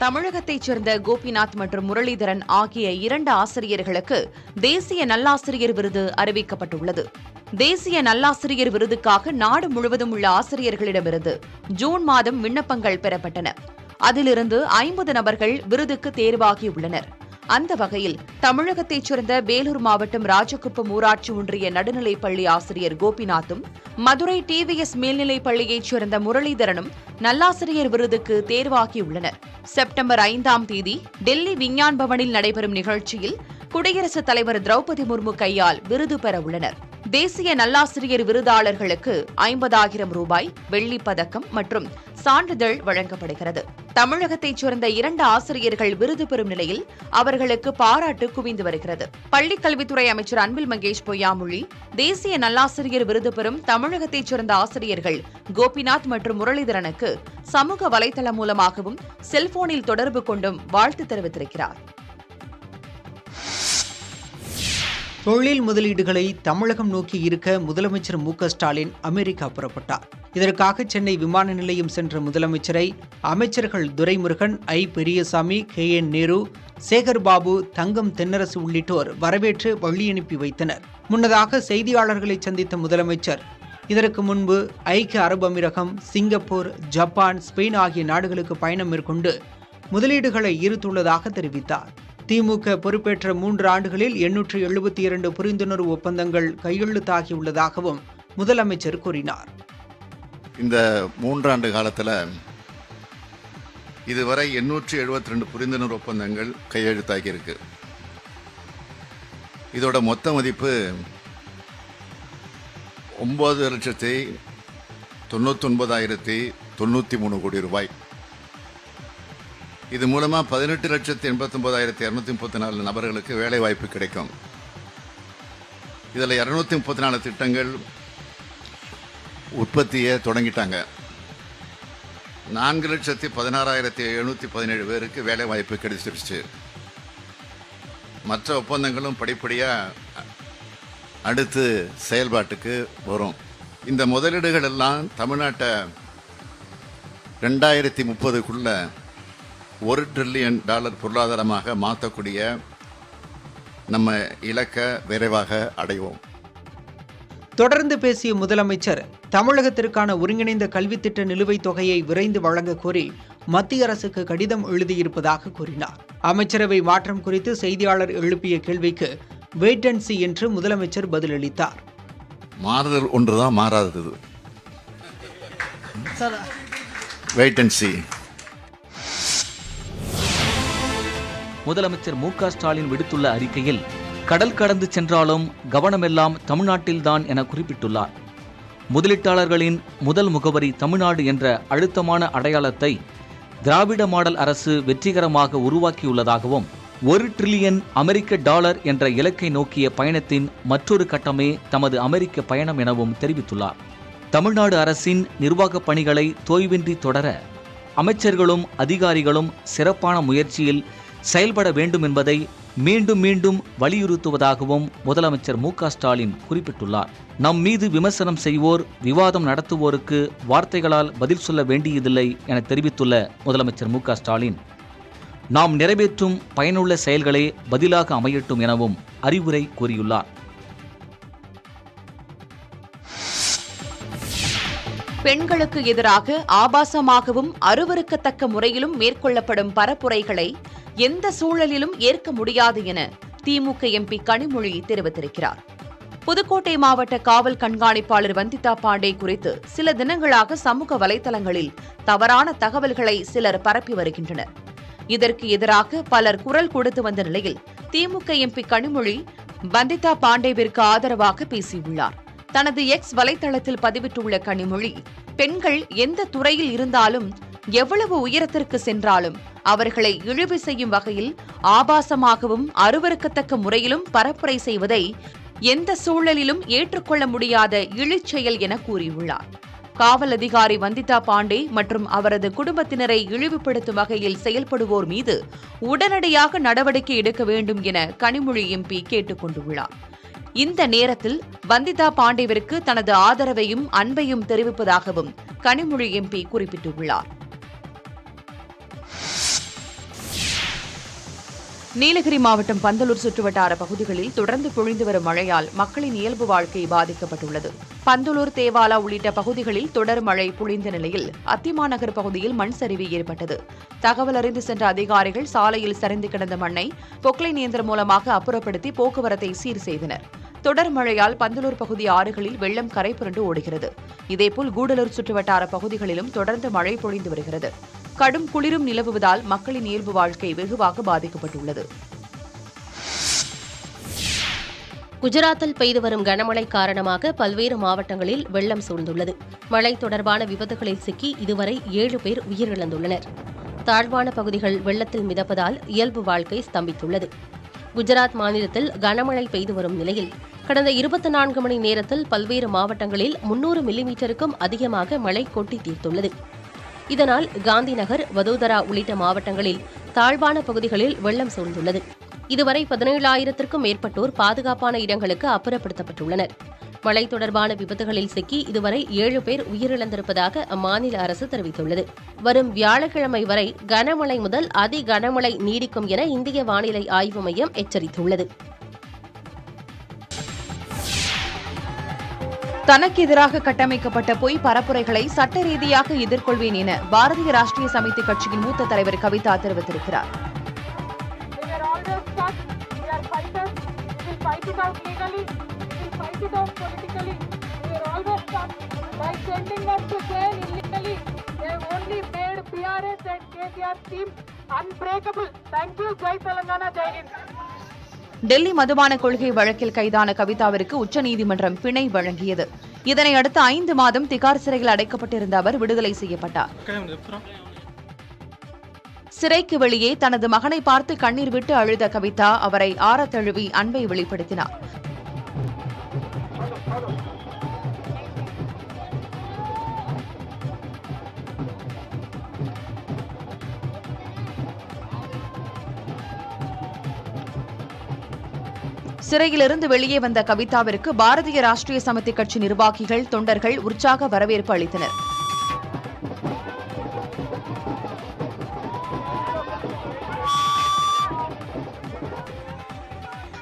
தமிழகத்தைச் சேர்ந்த கோபிநாத் மற்றும் முரளிதரன் ஆகிய 2 ஆசிரியர்களுக்கு தேசிய நல்லாசிரியர் விருது அறிவிக்கப்பட்டுள்ளது. தேசிய நல்லாசிரியர் விருதுக்காக நாடு முழுவதும் உள்ள ஆசிரியர்களிடமிருந்து ஜூன் மாதம் விண்ணப்பங்கள் பெறப்பட்டன. அதிலிருந்து 50 நபர்கள் விருதுக்கு தேர்வாகியுள்ளனர். அந்த வகையில் தமிழகத்தைச் சேர்ந்த வேலூர் மாவட்டம் ராஜகுப்பம் ஊராட்சி ஒன்றிய நடுநிலைப் பள்ளி ஆசிரியர் கோபிநாத்தும், மதுரை டிவிஎஸ் மேல்நிலைப் பள்ளியைச் சேர்ந்த முரளிதரனும் நல்லாசிரியர் விருதுக்கு தேர்வாகியுள்ளனர். செப்டம்பர் 5ஆம் தேதி டெல்லி விஞ்ஞான் பவனில் நடைபெறும் நிகழ்ச்சியில் குடியரசுத் தலைவர் திரௌபதி முர்மு கையால் விருது பெற உள்ளனர். தேசிய நல்லாசிரியர் விருதாளர்களுக்கு 50,000 ரூபாய், வெள்ளிப் பதக்கம் மற்றும் சான்றிதழ் வழங்கப்படுகிறது. தமிழகத்தைச் சேர்ந்த 2 ஆசிரியர்கள் விருது பெறும் நிலையில் அவர்களுக்கு பாராட்டு குவிந்து வருகிறது. பள்ளிக் கல்வித்துறை அமைச்சர் அன்பில் மகேஷ் பொய்யாமொழி தேசிய நல்லாசிரியர் விருது பெறும் தமிழகத்தைச் சேர்ந்த ஆசிரியர்கள் கோபிநாத் மற்றும் முரளிதரனுக்கு சமூக வலைதளம் மூலமாகவும் செல்போனில் தொடர்பு கொண்டும் வாழ்த்து தெரிவித்திருக்கிறார். தொழில் முதலீடுகளை தமிழகம் நோக்கி இருக்க முதலமைச்சர் மு.க.ஸ்டாலின் அமெரிக்கா புறப்பட்டார். இதற்காக சென்னை விமான நிலையம் சென்ற முதலமைச்சரை அமைச்சர்கள் துரைமுருகன், ஐ. பெரியசாமி, கே.என். நேரு, சேகர்பாபு, தங்கம் தென்னரசு உள்ளிட்டோர் வரவேற்று வழியனுப்பி வைத்தனர். முன்னதாக செய்தியாளர்களை சந்தித்த முதலமைச்சர் இதற்கு முன்பு ஐக்கிய அரபு அமீரகம், சிங்கப்பூர், ஜப்பான், ஸ்பெயின் ஆகிய நாடுகளுக்கு பயணம் மேற்கொண்டு முதலீடுகளை ஈர்த்துள்ளதாக தெரிவித்தார். திமுக பொறுப்பேற்ற 3 ஆண்டுகளில் 872 புரிந்துணர்வு ஒப்பந்தங்கள் கையெழுத்தாகியுள்ளதாகவும் முதலமைச்சர் கூறினார். இந்த 3 ஆண்டு காலத்தில் இதுவரை 872 புரிந்துணர்வு ஒப்பந்தங்கள் கையெழுத்தாகியிருக்கு. இதோட மொத்த மதிப்பு 9,99,093 கோடி ரூபாய். இது மூலமாக 18,89,234 நபர்களுக்கு வேலை வாய்ப்பு கிடைக்கும். இதில் 234 திட்டங்கள் உற்பத்தியை தொடங்கிட்டாங்க. 4,16,717 பேருக்கு வேலை வாய்ப்பு கிடைச்சிருச்சு. மற்ற ஒப்பந்தங்களும் படிப்படியாக அடுத்து செயல்பாட்டுக்கு வரும். இந்த முதலீடுகள் எல்லாம் தமிழ்நாட்டை 2030க்குள்ள $1 டிரில்லியன் பொருளாதாரமாக மாற்றக்கூடிய நம்ம இலக்கை விரைவாக அடைவோம். தொடர்ந்து பேசிய முதலமைச்சர் தமிழகத்திற்கான ஒருங்கிணைந்த கல்வித்திட்ட நிலுவைத் தொகையை விரைந்து வழங்க கோரி மத்திய அரசுக்கு கடிதம் எழுதியிருப்பதாக கூறினார். அமைச்சரவை மாற்றம் குறித்து செய்தியாளர் எழுப்பிய கேள்விக்கு வெயிட் அண்ட் சீ என்று முதலமைச்சர் பதிலளித்தார். மாறுதல் ஒன்றுதான் மாறாதது. வெயிட் அண்ட் சீ. முதலமைச்சர் மு.க.ஸ்டாலின் விடுத்துள்ள அறிக்கையில் கடல் கடந்து சென்றாலும் கவனமெல்லாம் தமிழ்நாட்டில்தான் என குறிப்பிட்டுள்ளார். முதலீட்டாளர்களின் முதல் முகவரி தமிழ்நாடு என்ற அழுத்தமான அடையாளத்தை திராவிட மாடல் அரசு வெற்றிகரமாக உருவாக்கியுள்ளதாகவும், $1 டிரில்லியன் அமெரிக்க என்ற இலக்கை நோக்கிய பயணத்தின் மற்றொரு கட்டமே தமது அமெரிக்க பயணம் எனவும் தெரிவித்துள்ளார். தமிழ்நாடு அரசின் நிர்வாகப் பணிகளை தோய்வின்றி தொடர அமைச்சர்களும் அதிகாரிகளும் சிறப்பான முயற்சியில் செயல்பட வேண்டும் என்பதை மீண்டும் மீண்டும் வலியுறுத்துவதாகவும் முதலமைச்சர் மு.க.ஸ்டாலின் குறிப்பிட்டுள்ளார். நம் மீது விமர்சனம் செய்வோர், விவாதம் நடத்துவோருக்கு வார்த்தைகளால் பதில் சொல்ல வேண்டியதில்லை என தெரிவித்துள்ள முதலமைச்சர் மு.க.ஸ்டாலின், நாம் நிறைவேற்றும் பயனுள்ள செயல்களே பதிலாக அமையட்டும் எனவும் அறிவுரை கூறியுள்ளார். பெண்களுக்கு எதிராக ஆபாசமாகவும் அருவருக்கத்தக்க முறையிலும் மேற்கொள்ளப்படும் பரப்புரைகளை எந்த சூழலிலும் ஏற்க முடியாது என திமுக எம்பி கனிமொழி தெரிவித்திருக்கிறார். புதுக்கோட்டை மாவட்ட காவல் கண்காணிப்பாளர் வந்திதா பாண்டே குறித்து சில தினங்களாக சமூக வலைதளங்களில் தவறான தகவல்களை சிலர் பரப்பி வருகின்றனர். இதற்கு எதிராக பலர் குரல் கொடுத்து வந்த நிலையில் திமுக எம்பி கனிமொழி வந்திதா பாண்டேவிற்கு ஆதரவாக பேசியுள்ளார். தனது எக்ஸ் வலைதளத்தில் பதிவிட்டுள்ள கனிமொழி, பெண்கள் எந்த துறையில் இருந்தாலும், எவ்வளவு உயரத்திற்கு சென்றாலும் அவர்களை இழிவு செய்யும் வகையில் ஆபாசமாகவும் அருவருக்கத்தக்க முறையிலும் பரப்புரை செய்வதை எந்த சூழலிலும் ஏற்றுக்கொள்ள முடியாத இழிச்செயல் என கூறியுள்ளார். காவல் அதிகாரி வந்திதா பாண்டே மற்றும் அவரது குடும்பத்தினரை இழிவுபடுத்தும் வகையில் செயல்படுவோர் மீது உடனடியாக நடவடிக்கை எடுக்க வேண்டும் என கனிமொழி எம்பி கேட்டுக் கொண்டுள்ளார். இந்த நேரத்தில் வந்திதா பாண்டேவிற்கு தனது ஆதரவையும் அன்பையும் தெரிவிப்பதாகவும் கனிமொழி எம்பி குறிப்பிட்டுள்ளார். நீலகிரி மாவட்டம் பந்தலூர் சுற்றுவட்டார பகுதிகளில் தொடர்ந்து பொழிந்து வரும் மழையால் மக்களின் இயல்பு வாழ்க்கை பாதிக்கப்பட்டுள்ளது. பந்தலூர், தேவாலா உள்ளிட்ட பகுதிகளில் தொடர் மழை பொழிந்த நிலையில் அத்திமா நகர் பகுதியில் மண் சரிவு ஏற்பட்டது. தகவல் அறிந்து சென்ற அதிகாரிகள் சாலையில் சரிந்து கிடந்த மண்ணை பொக்லைன் இயந்திரம் மூலமாக அப்புறப்படுத்தி போக்குவரத்தை சீர் செய்தனர். தொடர் மழையால் பந்தலூர் பகுதி ஆறுகளில் வெள்ளம் கரை புரண்டு ஓடுகிறது. இதேபோல் கூடலூர் சுற்றுவட்டார பகுதிகளிலும் தொடர்ந்து மழை பொழிந்து வருகிறது. கடும் குளிரும் நிலவுவதால் மக்களின் இயல்பு வாழ்க்கை வெகுவாக பாதிக்கப்பட்டுள்ளது. குஜராத்தில் பெய்து வரும் கனமழை காரணமாக பல்வேறு மாவட்டங்களில் வெள்ளம் சூழ்ந்துள்ளது. மழை தொடர்பான விபத்துகளில் சிக்கி இதுவரை 7 பேர் உயிரிழந்துள்ளனர். தாழ்வான பகுதிகள் வெள்ளத்தில் மிதப்பதால் இயல்பு வாழ்க்கை ஸ்தம்பித்துள்ளது. குஜராத் மாநிலத்தில் கனமழை பெய்து வரும் நிலையில் கடந்த 24 மணி நேரத்தில் பல்வேறு மாவட்டங்களில் 300 மில்லிமீட்டருக்கும் அதிகமாக மழை கொட்டி தீர்த்துள்ளது. இதனால் காந்தி நகர், வதோதரா உள்ளிட்ட மாவட்டங்களில் தாழ்வான பகுதிகளில் வெள்ளம் சூழ்ந்துள்ளது. இதுவரை 17,000க்கும் மேற்பட்டோர் பாதுகாப்பான இடங்களுக்கு அப்புறப்படுத்தப்பட்டுள்ளனர். மழை தொடர்பான விபத்துகளில் சிக்கி இதுவரை 7 பேர் உயிரிழந்திருப்பதாக அம்மாநில அரசு தெரிவித்துள்ளது. வரும் வியாழக்கிழமை வரை கனமழை முதல் அதி கனமழை நீடிக்கும் என இந்திய வானிலை ஆய்வு மையம் எச்சரித்துள்ளது. தனக்கு எதிராக கட்டமைக்கப்பட்ட பொய் பரப்புரைகளை சட்ட ரீதியாக எதிர்கொள்வேன் என பாரதிய ராஷ்டிரிய சமிதி கட்சியின் மூத்த தலைவர் கவிதா தெரிவித்திருக்கிறார். டெல்லி மதுபான கொள்கை வழக்கில் கைதான கவிதாவிற்கு உச்சநீதிமன்றம் பிணை வழங்கியது. இதனையடுத்து 5 மாதம் திகார் சிறையில் அடைக்கப்பட்டிருந்த அவர் விடுதலை செய்யப்பட்டார். சிறைக்கு வெளியே தனது மகனை பார்த்து கண்ணீர் விட்டு அழுத கவிதா அவரை ஆறத் தழுவி அன்பை வெளிப்படுத்தினார். சிறையிலிருந்து வெளியே வந்த கவிதாவிற்கு பாரதிய ராஷ்டிரிய சமிதி கட்சி நிர்வாகிகள், தொண்டர்கள் உற்சாக வரவேற்பு அளித்தனர்.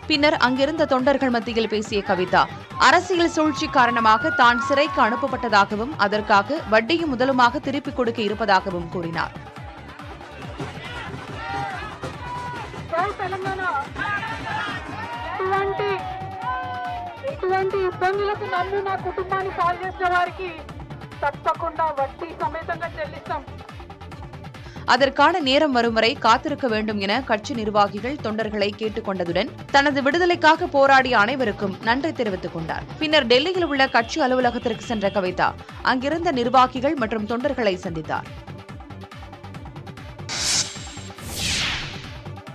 பின்னர் அங்கிருந்த தொண்டர்கள் மத்தியில் பேசிய கவிதா, அரசியல் சூழ்ச்சி காரணமாக தான் சிறைக்கு அனுப்பப்பட்டதாகவும் அதற்காக வட்டியும் முதலுமாக திருப்பிக் கொடுக்க இருப்பதாகவும் கூறினார். ఇటువంటి ఇబ్బందులకు నన్ను నా కుటుంబాన్ని సాల్వ్ చేసిన వారికి తప్పకుండా వడ్డీ సమేతంగా చెల్లిస్తాం. அதற்கான நேரம் வரும் வரை காத்திருக்க வேண்டும் என கட்சி நிர்வாகிகள் தொண்டர்களை கேட்டுக் கொண்டதுடன் தனது விடுதலைக்காக போராடிய அனைவருக்கும் நன்றி தெரிவித்துக் கொண்டார். பின்னர் டெல்லியில் உள்ள கட்சி அலுவலகத்திற்கு சென்ற கவிதா அங்கிருந்த நிர்வாகிகள் மற்றும் தொண்டர்களை சந்தித்தார்.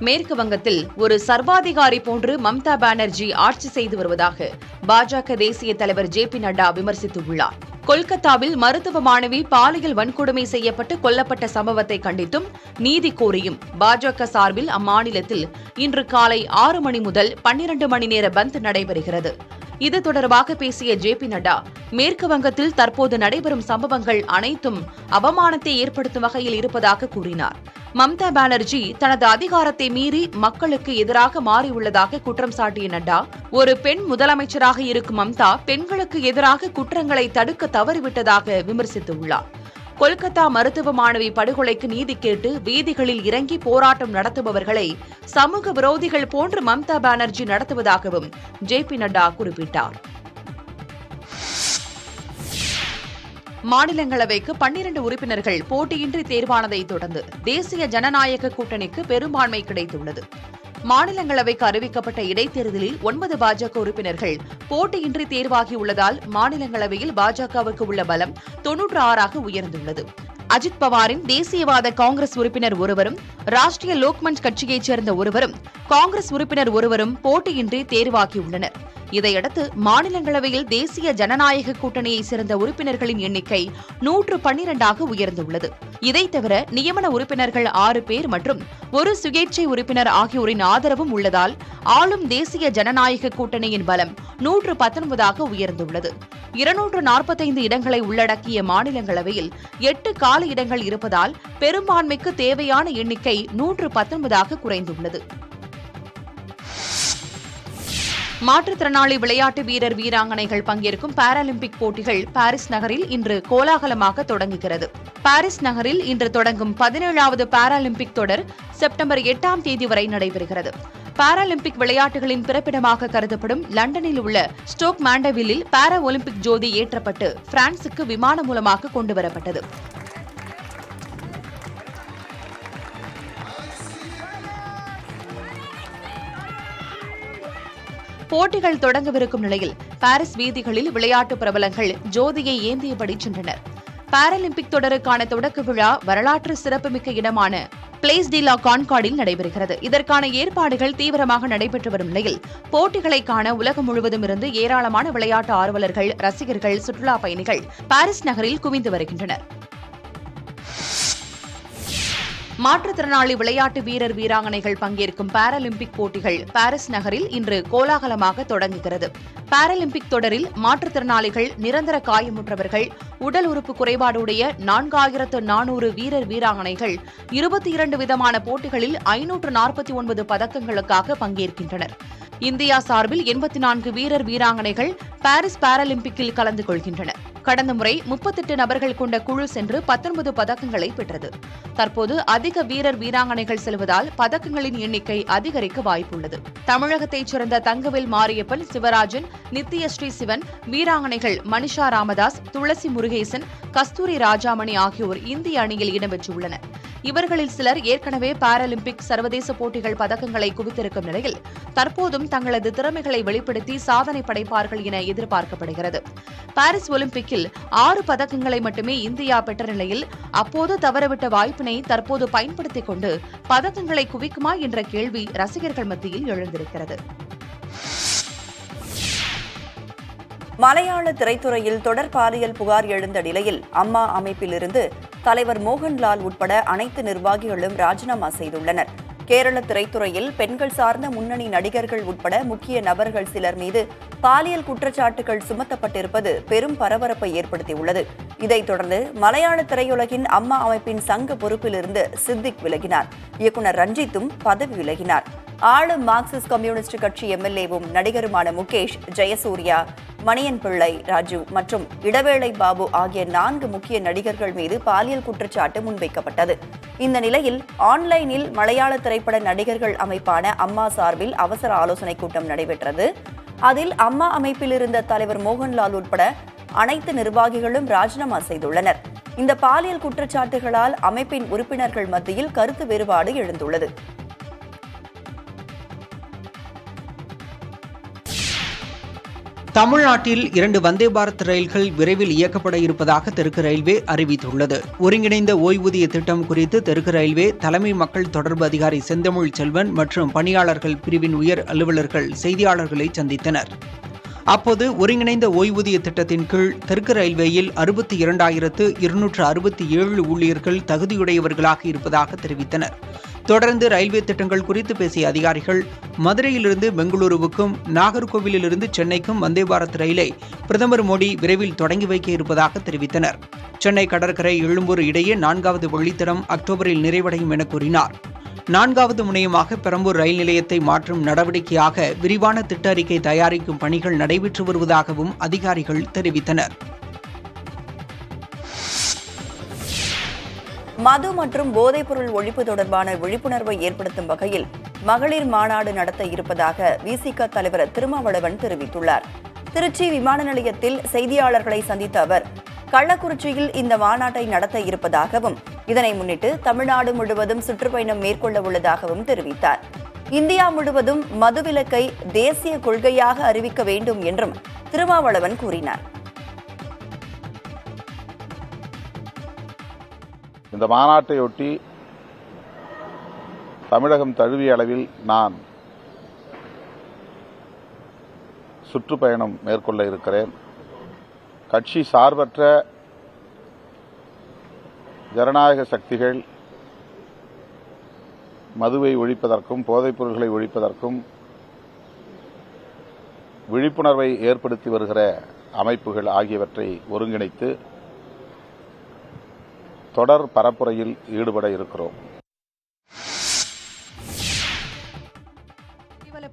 மேற்கு வங்கத்தில் ஒரு சர்வாதிகாரி போன்று மம்தா பானர்ஜி ஆட்சி செய்து வருவதாக பாஜக தேசிய தலைவர் ஜே.பி. நட்டா விமர்சித்துள்ளார். கொல்கத்தாவில் மருத்துவ மாணவி பாலியல் வன்கொடுமை செய்யப்பட்டு கொல்லப்பட்ட சம்பவத்தை கண்டித்தும் நீதி கோரியும் பாஜக சார்பில் அம்மாநிலத்தில் இன்று காலை 6 மணி முதல் 12 மணி நேர பந்த் நடைபெறுகிறது. இது தொடர்பாக பேசிய ஜே.பி. நட்டா, மேற்கு வங்கத்தில் தற்போது நடைபெறும் சம்பவங்கள் அனைத்தும் அவமானத்தை ஏற்படுத்தும் வகையில் இருப்பதாக கூறினார். மம்தா பானர்ஜி தனது அதிகாரத்தை மீறி மக்களுக்கு எதிராக மாறியுள்ளதாக குற்றம் சாட்டிய நட்டா, ஒரு பெண் முதலமைச்சராக இருக்கும் மம்தா பெண்களுக்கு எதிராக குற்றங்களை தடுக்க தவறிவிட்டதாக விமர்சித்துள்ளார். கொல்கத்தா மருத்துவ மாணவி படுகொலைக்கு நீதி கேட்டு வீதிகளில் இறங்கி போராட்டம் நடத்துபவர்களை சமூக விரோதிகள் போன்று மம்தா பானர்ஜி நடத்துவதாகவும் ஜே.பி. நட்டா குறிப்பிட்டார். மாநிலங்களவைக்கு 12 உறுப்பினர்கள் போட்டியின்றி தேர்வானதை தொடர்ந்து தேசிய ஜனநாயக கூட்டணிக்கு பெரும்பான்மை கிடைத்துள்ளது. மாநிலங்களவைக்கு அறிவிக்கப்பட்ட இடைத்தேர்தலில் 9 பாஜக உறுப்பினர்கள் போட்டியின்றி தேர்வாகியுள்ளதால் மாநிலங்களவையில் பாஜகவுக்கு உள்ள பலம் 96ஆக உயர்ந்துள்ளது. அஜித் பவாரின் தேசியவாத காங்கிரஸ் உறுப்பினர் ஒருவரும், ராஷ்டிரிய லோக்மஞ்ச் கட்சியைச் சேர்ந்த ஒருவரும், காங்கிரஸ் உறுப்பினர் ஒருவரும் போட்டியின்றி தேர்வாகியுள்ளனர். இதையடுத்து மாநிலங்களவையில் தேசிய ஜனநாயக கூட்டணியைச் சேர்ந்த உறுப்பினர்களின் எண்ணிக்கை 112ஆக உயர்ந்துள்ளது. இதைத் தவிர நியமன உறுப்பினர்கள் 6 பேர் மற்றும் ஒரு சுயேட்சை உறுப்பினர் ஆகியோரின் ஆதரவும் உள்ளதால் ஆளும் தேசிய ஜனநாயக கூட்டணியின் பலம் 119ஆக உயர்ந்துள்ளது. 245 இடங்களை உள்ளடக்கிய மாநிலங்களவையில் 8 காலி இடங்கள் இருப்பதால் பெரும்பான்மைக்கு தேவையான எண்ணிக்கை 119ஆக குறைந்துள்ளது. மாற்றுத்திறனாளி விளையாட்டு வீரர் வீராங்கனைகள் பங்கேற்கும் பாராலிம்பிக் போட்டிகள் பாரிஸ் நகரில் இன்று கோலாகலமாக தொடங்குகிறது. பாரிஸ் நகரில் இன்று தொடங்கும் 17வது பாராலிம்பிக் தொடர் செப்டம்பர் 8ஆம் தேதி வரை நடைபெறுகிறது. பாராலிம்பிக் விளையாட்டுகளின் பிறப்பிடமாக கருதப்படும் லண்டனில் உள்ள ஸ்டோக் மாண்டவில்லில் பாரா ஒலிம்பிக் ஜோதி ஏற்றப்பட்டு பிரான்சுக்கு விமானம் மூலமாக கொண்டுவரப்பட்டது. போட்டிகள் தொடங்கவிருக்கும் நிலையில் பாரிஸ் வீதிகளில் விளையாட்டு பிரபலங்கள் ஜோதியை ஏந்தியபடி சென்றனர். பாராலிம்பிக் தொடருக்கான தொடக்க விழா வரலாற்று சிறப்புமிக்க இடமான பிளேஸ் டி லா கான்கார்டில் நடைபெறுகிறது. இதற்கான ஏற்பாடுகள் தீவிரமாக நடைபெற்று வரும் நிலையில் போட்டிகளை காண உலகம் முழுவதும் இருந்து ஏராளமான விளையாட்டு ஆர்வலர்கள், ரசிகர்கள், சுற்றுலா பயணிகள் பாரிஸ் நகரில் குவிந்து வருகின்றனர். மாற்றுத்திறனாளி விளையாட்டு வீரர் வீராங்கனைகள் பங்கேற்கும் பாராலிம்பிக் போட்டிகள் பாரிஸ் நகரில் இன்று கோலாகலமாக தொடங்குகிறது. பாராலிம்பிக் தொடரில் மாற்றுத்திறனாளிகள், நிரந்தர காயமுற்றவர்கள், உடல் உறுப்பு குறைபாடுடைய 4400 வீரர் வீராங்கனைகள் 22 விதமான போட்டிகளில் 549 பதக்கங்களுக்காக பங்கேற்கின்றனர். இந்தியா சார்பில் 84 வீரர் வீராங்கனைகள் பாரிஸ் பாராலிம்பிக்கில் கலந்து கொள்கின்றனர். கடந்த முறை 38 நபர்கள் கொண்ட குழு சென்று 19 பதக்கங்களை பெற்றது. தற்போது அதிக வீரர் வீராங்கனைகள் செல்வதால் பதக்கங்களின் எண்ணிக்கை அதிகரிக்க வாய்ப்புள்ளது. தமிழகத்தைச் சேர்ந்த தங்கவேல் மாரியப்பன், சிவராஜன், நித்யஸ்ரீ சிவன், வீராங்கனைகள் மனிஷா ராமதாஸ், துளசி முருகேசன், கஸ்தூரி ராஜாமணி ஆகியோர் இந்திய அணியில் இடம்பெற்றுள்ளனர். இவர்களில் சிலர் ஏற்கனவே பாராலிம்பிக், சர்வதேச போட்டிகள் பதக்கங்களை குவித்திருக்கும் நிலையில் தற்போதும் தங்களது திறமைகளை வெளிப்படுத்தி சாதனை படைப்பார்கள் என எதிர்பார்க்கப்படுகிறது. பாரிஸ் ஒலிம்பிக்கில் 6 பதக்கங்களை மட்டுமே இந்தியா பெற்ற நிலையில் அப்போது தவறவிட்ட வாய்ப்பினை தற்போது பயன்படுத்திக் கொண்டு பதக்கங்களை குவிக்குமா என்ற கேள்வி ரசிகர்கள் மத்தியில் எழுந்திருக்கிறது. மலையாள திரைத்துறையில் தொடர் பாலியல் புகார் எழுந்த நிலையில் அம்மா அமைப்பிலிருந்து தலைவர் மோகன்லால் உட்பட அனைத்து நிர்வாகிகளும் ராஜினாமா செய்துள்ளனர். கேரள திரைத்துறையில் பெண்கள் சார்ந்த முன்னணி நடிகர்கள் உட்பட முக்கிய நபர்கள் சிலர் மீது பாலியல் குற்றச்சாட்டுகள் சுமத்தப்பட்டிருப்பது பெரும் பரபரப்பை ஏற்படுத்தியுள்ளது. இதைத் தொடர்ந்து மலையாள திரையுலகின் அம்மா அமைப்பின் சங்க பொறுப்பிலிருந்து சித்திக் விலகினார். இயக்குநர் ரஞ்சித்தும் பதவி விலகினார். ஆளும் மார்க்சிஸ்ட் கம்யூனிஸ்ட் கட்சி எம்எல்ஏவும் நடிகருமான முகேஷ், ஜெயசூர்யா, மணியன் பிள்ளை ராஜு மற்றும் இடவேளை பாபு ஆகிய 4 முக்கிய நடிகர்கள் மீது பாலியல் குற்றச்சாட்டு முன்வைக்கப்பட்டது. இந்த நிலையில் ஆன்லைனில் மலையாள திரைப்பட நடிகர்கள் அமைப்பான அம்மா சார்பில் அவசர ஆலோசனைக் கூட்டம் நடைபெற்றது. அதில் அம்மா அமைப்பில் இருந்த தலைவர் மோகன்லால் உட்பட அனைத்து நிர்வாகிகளும் ராஜினாமா செய்துள்ளனர். இந்த பாலியல் குற்றச்சாட்டுகளால் அமைப்பின் உறுப்பினர்கள் மத்தியில் கருத்து வேறுபாடு எழுந்துள்ளது. தமிழ்நாட்டில் 2 வந்தே பாரத் ரயில்கள் விரைவில் இயக்கப்பட இருப்பதாக தெற்கு ரயில்வே அறிவித்துள்ளது. ஒருங்கிணைந்த ஓய்வூதிய திட்டம் குறித்து தெற்கு ரயில்வே தலைமை மக்கள் தொடர்பு அதிகாரி செந்தமிழ் செல்வன் மற்றும் பணியாளர்கள் பிரிவின் உயர் அலுவலர்கள் செய்தியாளர்களை சந்தித்தனர். அப்போது ஒருங்கிணைந்த ஓய்வூதிய திட்டத்தின் கீழ் தெற்கு ரயில்வேயில் 62,267 ஊழியர்கள் தகுதியுடையவர்களாக இருப்பதாக தெரிவித்தனர். தொடர்ந்து ரயில்வே திட்டங்கள் குறித்து பேசிய அதிகாரிகள், மதுரையிலிருந்து பெங்களூருவுக்கும் நாகர்கோவிலிருந்து சென்னைக்கும் வந்தே பாரத் ரயிலை பிரதமர் மோடி விரைவில் தொடங்கி வைக்க இருப்பதாக தெரிவித்தனர். சென்னை கடற்கரை எழும்பூர் இடையே 4வது வழித்தடம் அக்டோபரில் நிறைவடையும் என கூறினார். 4வது முனையமாக பெரம்பூர் ரயில் நிலையத்தை மாற்றும் நடவடிக்கையாக விரிவான திட்ட அறிக்கை தயாரிக்கும் பணிகள் நடைபெற்று வருவதாகவும் அதிகாரிகள் தெரிவித்தனர். மது மற்றும் போதைப்பொருள் ஒழிப்பு தொடர்பான விழிப்புணர்வை ஏற்படுத்தும் வகையில் மகளிர் மாநாடு நடத்த இருப்பதாக விசிக தலைவர் திருமாவளவன் தெரிவித்துள்ளார். திருச்சி விமான நிலையத்தில் செய்தியாளர்களை சந்தித்த அவர், கள்ளக்குறிச்சியில் இந்த மாநாட்டை நடத்த இருப்பதாகவும் இதனை முன்னிட்டு தமிழ்நாடு முழுவதும் சுற்றுப்பயணம் மேற்கொள்ள உள்ளதாகவும் தெரிவித்தார். இந்தியா முழுவதும் மதுவிலக்கை தேசிய கொள்கையாக அறிவிக்க வேண்டும் என்றும் திருமாவளவன் கூறினார். இந்த மாநாட்டையொட்டி தமிழகம் தழுவிய அளவில் நான் சுற்றுப்பயணம் மேற்கொள்ள இருக்கிறேன். கட்சி சார்பற்ற ஜனநாயக சக்திகள் மதுவை ஒழிப்பதற்கும் போதைப்பொருள்களை ஒழிப்பதற்கும் விழிப்புணர்வை ஏற்படுத்தி வருகிற அமைப்புகள் ஆகியவற்றை ஒருங்கிணைத்து தொடர் பரப்புரையில் ஈடுபட இருக்கிறோம்.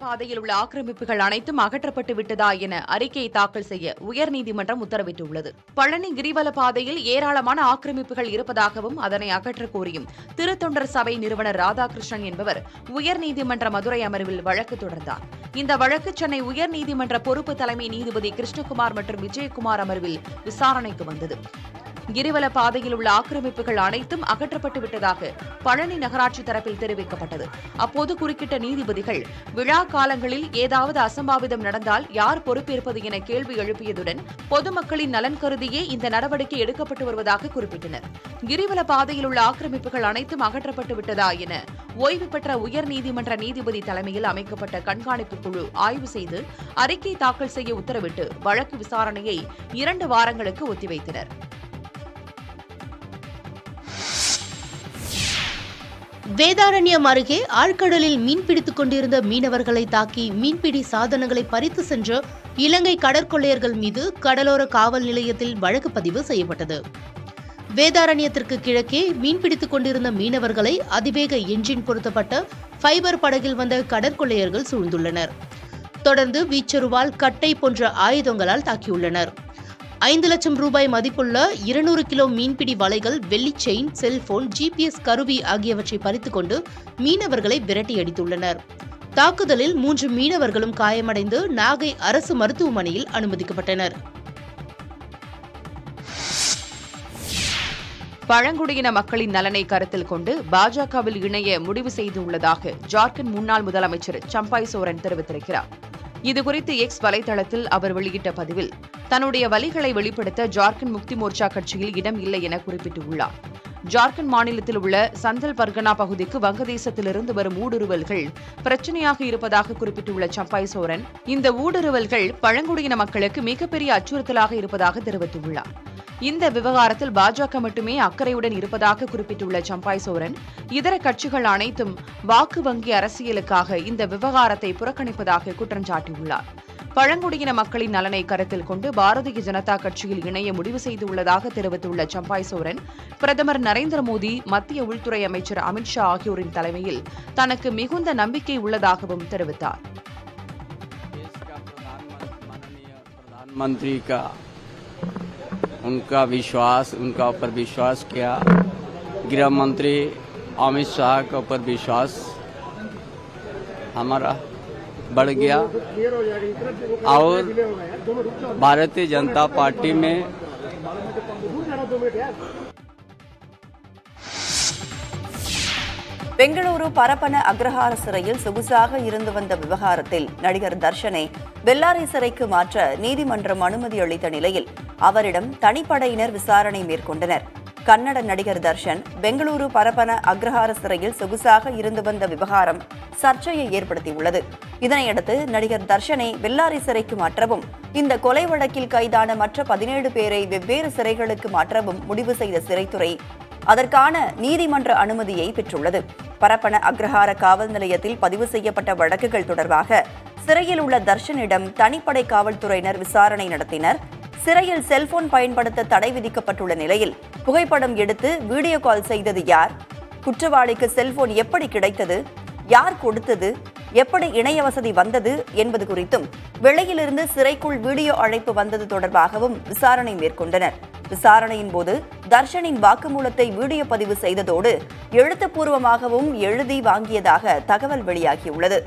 பாதையில் உள்ள ஆக்கிரமிப்புகள் அனைத்தும் அகற்றப்பட்டு விட்டதா என அறிக்கையை தாக்கல் செய்ய உயர்நீதிமன்றம் உத்தரவிட்டுள்ளது. பழனி கிரிவல பாதையில் ஏராளமான ஆக்கிரமிப்புகள் இருப்பதாகவும் அதனை அகற்றக் கோரியும் திருத்தொண்டர் சபை நிறுவனர் ராதாகிருஷ்ணன் என்பவர் உயர்நீதிமன்ற மதுரை அமர்வில் வழக்கு தொடர்ந்தார். இந்த வழக்கு சென்னை உயர்நீதிமன்ற பொறுப்பு தலைமை நீதிபதி கிருஷ்ணகுமார் மற்றும் விஜயகுமார் அமர்வில் விசாரணைக்கு வந்தது. கிரிவல பாதையில் உள்ள ஆக்கிரமிப்புகள் அனைத்தும் அகற்றப்பட்டு விட்டதாக பழனி நகராட்சி தரப்பில் தெரிவிக்கப்பட்டது. அப்போது குறுக்கிட்ட நீதிபதிகள் விழா காலங்களில் ஏதாவது அசம்பாவிதம் நடந்தால் யார் பொறுப்பேற்பது என கேள்வி எழுப்பியதுடன் பொதுமக்களின் நலன் கருதியே இந்த நடவடிக்கை எடுக்கப்பட்டு வருவதாக குறிப்பிட்டனர். கிரிவல பாதையில் உள்ள ஆக்கிரமிப்புகள் அனைத்தும் அகற்றப்பட்டு விட்டதா என ஓய்வு பெற்ற உயர்நீதிமன்ற நீதிபதி தலைமையில் அமைக்கப்பட்ட கண்காணிப்பு குழு ஆய்வு செய்து அறிக்கை தாக்கல் செய்ய உத்தரவிட்டு வழக்கு விசாரணையை 2 வாரங்களுக்கு ஒத்திவைத்தனர். வேதாரண்யம் அருகே ஆழ்கடலில் மீன்பிடித்துக் கொண்டிருந்த மீனவர்களை தாக்கி மீன்பிடி சாதனங்களை பறித்து சென்ற இலங்கை கடற்கொள்ளையர்கள் மீது கடலோர காவல் நிலையத்தில் வழக்கு பதிவு செய்யப்பட்டது. வேதாரண்யத்திற்கு கிழக்கே மீன்பிடித்துக் கொண்டிருந்த மீனவர்களை அதிவேக என்ஜின் பொருத்தப்பட்ட ஃபைபர் படகில் வந்த கடற்கொள்ளையர்கள் சூழ்ந்துள்ளனர். தொடர்ந்து வீச்சருவால், கட்டை போன்ற ஆயுதங்களால் தாக்கியுள்ளனர். 5 லட்சம் ரூபாய் மதிப்புள்ள 200 கிலோ மீன்பிடி வலைகள், வெள்ளி செயின், செல்போன், GPS கருவி ஆகியவற்றை பறித்துக் கொண்டு மீனவர்களை விரட்டியடித்துள்ளனர். தாக்குதலில் 3 மீனவர்களும் காயமடைந்து நாகை அரசு மருத்துவமனையில் அனுமதிக்கப்பட்டனர். பழங்குடியின மக்களின் நலனை கருத்தில் கொண்டு பாஜகவில் இணைய முடிவு செய்துள்ளதாக ஜார்க்கண்ட் முன்னாள் முதலமைச்சர் சம்பாய் சோரன் தெரிவித்திருக்கிறார். இதுகுறித்து எக்ஸ் வலைதளத்தில் அவர் வெளியிட்ட பதிவில் தன்னுடைய வலிகளை வெளிப்படுத்த ஜார்க்கண்ட் முக்தி மோர்ச்சா கட்சியில் இடம் இல்லை என குறிப்பிட்டுள்ளார். ஜார்க்கண்ட் மாநிலத்தில் உள்ள சந்தல் பர்கனா பகுதிக்கு வங்கதேசத்திலிருந்து வரும் ஊடுருவல்கள் பிரச்சனையாக இருப்பதாக குறிப்பிட்டுள்ள சம்பாய் சோரன் இந்த ஊடுருவல்கள் பழங்குடியின மக்களுக்கு மிகப்பெரிய அச்சுறுத்தலாக இருப்பதாக தெரிவித்துள்ளார். இந்த விவகாரத்தில் பாஜக மட்டுமே அக்கறையுடன் இருப்பதாக குறிப்பிட்டுள்ள சம்பாய் சோரன் இதர கட்சிகள் அனைத்தும் வாக்கு வங்கி அரசியலுக்காக இந்த விவகாரத்தை புறக்கணிப்பதாக குற்றம் சாட்டியுள்ளார். பழங்குடியின மக்களின் நலனை கருத்தில் கொண்டு பாரதிய ஜனதா கட்சியில் இணைய முடிவு செய்துள்ளதாக தெரிவித்துள்ள சம்பாய் சோரன் பிரதமர் நரேந்திர மோடி, மத்திய உள்துறை அமைச்சர் அமித்ஷா ஆகியோரின் தலைமையில் தனக்கு மிகுந்த நம்பிக்கை உள்ளதாகவும் தெரிவித்தார். उनका ऊपर विश्वास किया, गृह मंत्री अमित शाह के ऊपर विश्वास हमारा बढ़ गया और भारतीय जनता पार्टी में பெங்களூரு பரப்பன அக்ரஹார சிறையில் சொகுசாக இருந்து வந்த விவகாரத்தில் நடிகர் தர்ஷனை பெல்லாரி சிறைக்கு மாற்ற நீதிமன்றம் அனுமதி அளித்த நிலையில் அவரிடம் தனிப்படையினர் விசாரணை மேற்கொண்டனர். கன்னட நடிகர் தர்ஷன் பெங்களூரு பரப்பன அக்ரஹார சிறையில் சொகுசாக இருந்து வந்த விவகாரம் சர்ச்சையை ஏற்படுத்தியுள்ளது. இதனையடுத்து நடிகர் தர்ஷனை பெல்லாரி சிறைக்கு மாற்றவும் இந்த கொலை வழக்கில் கைதான மற்ற 17 பேரை வெவ்வேறு சிறைகளுக்கு மாற்றவும் முடிவு செய்த சிறைத்துறை அதற்கான நீதிமன்ற அனுமதியை பெற்றுள்ளது. பரப்பன அக்ரஹார காவல் நிலையத்தில் பதிவு செய்யப்பட்ட வழக்குகள் தொடர்பாக சிறையில் உள்ள தர்ஷனிடம் தனிப்படை காவல்துறையினர் விசாரணை நடத்தினர். சிறையில் செல்போன் பயன்படுத்த தடை விதிக்கப்பட்டுள்ள நிலையில் புகைப்படம் எடுத்து வீடியோ கால் செய்தது யார், குற்றவாளிக்கு செல்போன் எப்படி கிடைத்தது, யார் கொடுத்தது, எப்படி இணைய வசதி வந்தது என்பது குறித்தும் வெளியிலிருந்து சிறைக்குள் வீடியோ அழைப்பு வந்தது தொடர்பாகவும் விசாரணை மேற்கொண்டனர். விசாரணையின் போது தர்ஷனின் வாக்குமூலத்தை வீடியோ பதிவு செய்ததோடு எழுத்துப்பூர்வமாகவும் எழுதி வாங்கியதாக தகவல் வெளியாகியுள்ளது.